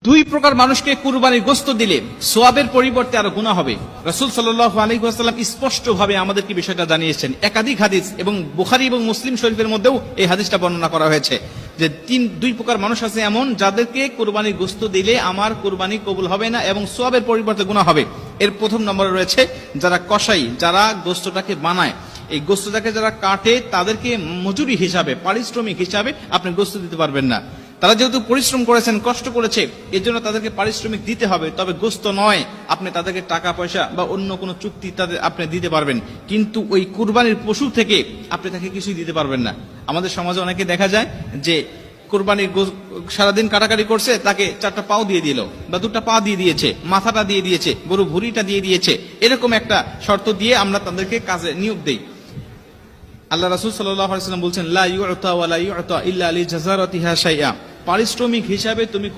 দুই প্রকার মানুষকে কুরবানির গোশত দিলে সোয়াবের পরিবর্তে আরো গুনাহ হবে। রাসূল সাল্লাল্লাহু আলাইহি ওয়াসাল্লাম স্পষ্টভাবে আমাদেরকে বিষয়টা জানিয়েছেন। একাধিক হাদিস এবং বুখারী এবং মুসলিম শরীফের মধ্যেও এই হাদিসটা বর্ণনা করা হয়েছে যে দুই প্রকার মানুষ আছে এমন, যাদেরকে কুরবানির গোশত দিলে আমার কুরবানি কবুল হবে না এবং সোয়াবের পরিবর্তে গুনাহ হবে। এর প্রথম নম্বরে রয়েছে যারা কসাই, যারা গোশতটাকে বানায়, এই গোশতটাকে যারা কাটে, তাদেরকে মজুরি হিসাবে, পারিশ্রমিক হিসাবে আপনি গোশত দিতে পারবেন না। তারা যেহেতু পরিশ্রম করেছেন, কষ্ট করেছে, এর জন্য তাদেরকে পারিশ্রমিক দিতে হবে, তবে গোশত নয়। আপনি তাদেরকে টাকা পয়সা বা অন্য কোনো চুক্তি তাদের আপনি দিতে পারবেন, কিন্তু ওই কুরবানির পশু থেকে আপনি তাকে কিছুই দিতে পারবেন না। আমাদের সমাজে অনেকে দেখা যায় যে কুরবানির সারাদিন কাটাকাটি করছে, তাকে 4টা পাও দিয়ে দিল বা 2টা পা দিয়ে দিয়েছে, মাথাটা দিয়ে দিয়েছে, গরু ভুঁড়িটা দিয়ে দিয়েছে, এরকম একটা শর্ত দিয়ে আমরা তাদেরকে কাজে নিয়োগ দেই। আল্লাহ রাসূল সাল্লাল্লাহু আলাইহি ওয়াসাল্লাম বলছেন, লা ইউতা ওয়া লা ইউতা ইল্লা লিজাযারাতিহা শাইআ, পারিশ্রমিক হিসাবে তুমি